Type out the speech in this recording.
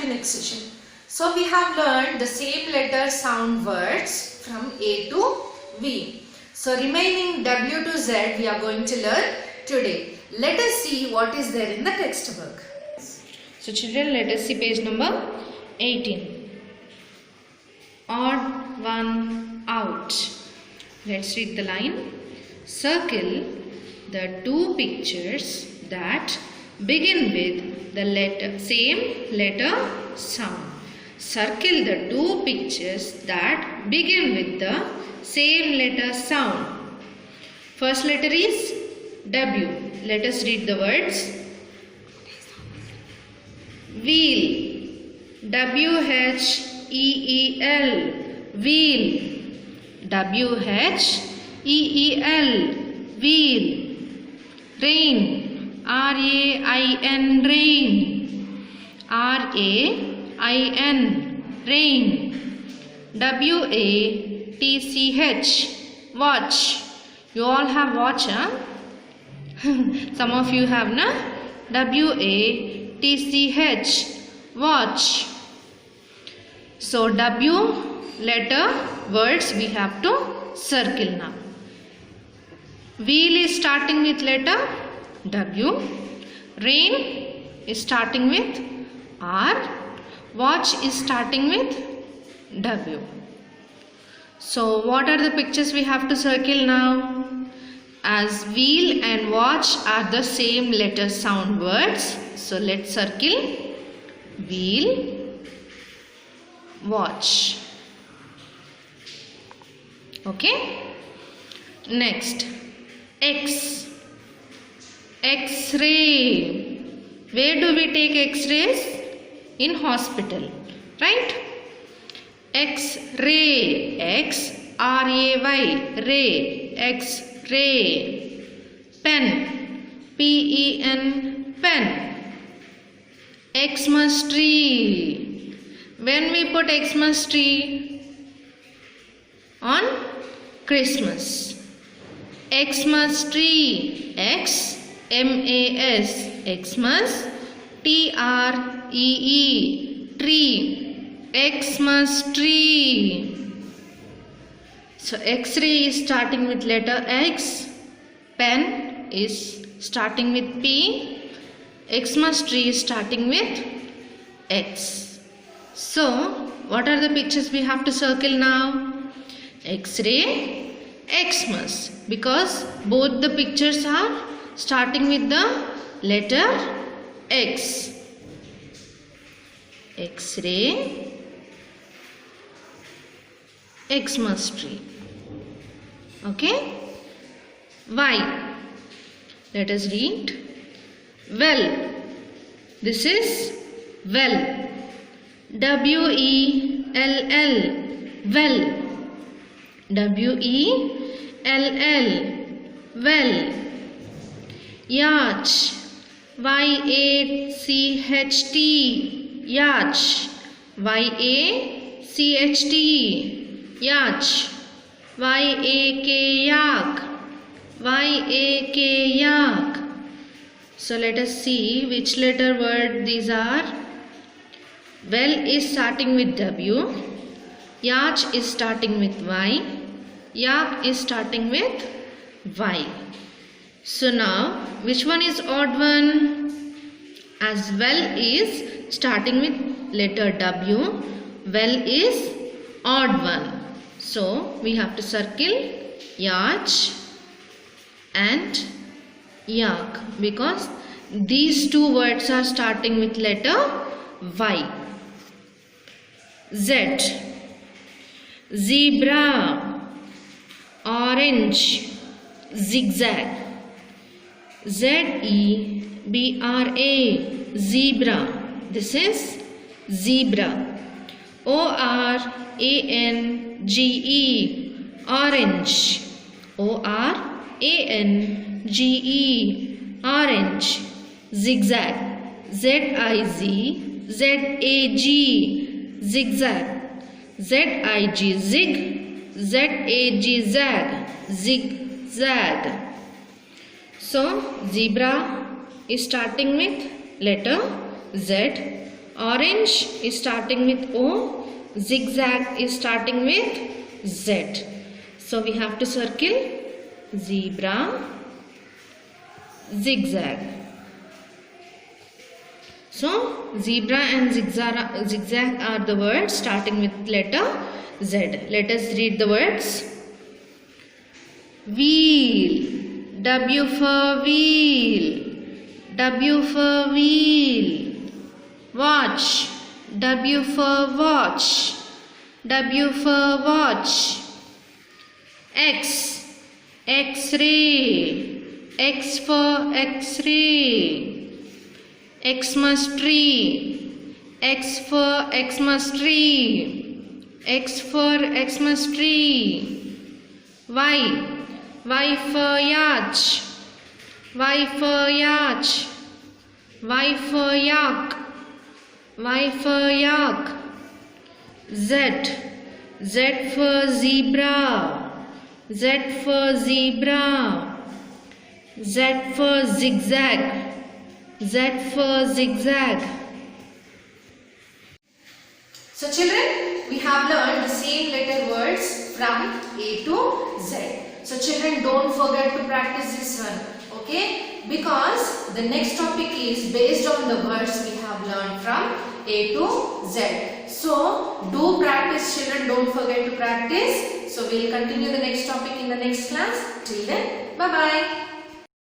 the next session. So we have learned the same letter sound words from A to V. So remaining W to Z we are going to learn today. Let us see what is there in the textbook. So children, let us see page number 18. Odd one out. Let's read the line. Circle the two pictures that begin with the same letter sound. Circle the two pictures that begin with the same letter sound. First letter is W. Let us read the words. Wheel. W-H-E-E-L. Wheel. W-H-E-E-L. Wheel. Rain. R-A-I-N. Rain. R-A-I-N. Rain. W-A-T-C-H. Watch. You all have watch, huh? Some of you have, na? W-A-T-C-H. Watch. So W letter words we have to circle now. Wheel is starting with letter W. Rain is starting with R. Watch is starting with W. So what are the pictures we have to circle now? As wheel and watch are the same letter sound words, so let's circle wheel, watch. Okay. Next, X. X-ray. Where do we take X-rays? In hospital, right? X-ray. X-R-A-Y. Ray. X-ray. Pen. P-E-N. Pen. Xmas tree. When we put Xmas tree? On Christmas. Xmas tree. X-M-A-S. Xmas. T-R-E-E. Tree. Xmas tree. So X-ray is starting with letter X. Pen is starting with P. Xmas tree is starting with X. So what are the pictures we have to circle now? X-ray, Xmas, because both the pictures are starting with the letter X. X-ray, Xmas tree. Okay. Y. Let us read. Well. This is well. W-E-L-L. Well. W-E-L-L. Well. Yacht. Y-A-C-H-T. Yacht. Y-A-C-H-T. Yacht. Y-A-K. Yak. Y-A-K. Yak. So let us see which letter word these are. Well is starting with W. Yacht is starting with Y. Yak is starting with Y. So now which one is odd one? As well is starting with letter W. Well is odd one. So we have to circle yacht and yak because these two words are starting with letter Y. Z. Zebra. Orange. Zigzag. Z-E-B-R-A. Zebra. This is zebra. O-R-A-N-G-E. Orange. O-R-A-N-G-E. Orange. Zigzag. Z-I-Z-Z-A-G. Zigzag. Z-I-G. Zig. Z-A-G. Zag. Zigzag. So zebra is starting with letter Z. Orange is starting with O. Zigzag is starting with Z. So we have to circle zebra, zigzag. So zebra and zigzag are the words starting with letter Z. Let us read the words. Wheel, W for wheel, W for wheel. Watch, W for watch, W for watch. X, X-ray, X for X-ray. Xmas tree, X for Xmas tree, X for Xmas tree. Y, Y for yacht, Y for yacht, Y for yak, Y for yak. Z, Z for zebra, Z for zebra, Z for zigzag, Z for zigzag. So children, we have learned the same letter words from A to Z. So children, don't forget to practice this one, okay? Because the next topic is based on the words we have learned from A to Z. So do practice children, don't forget to practice. So we will continue the next topic in the next class. Till then, bye-bye.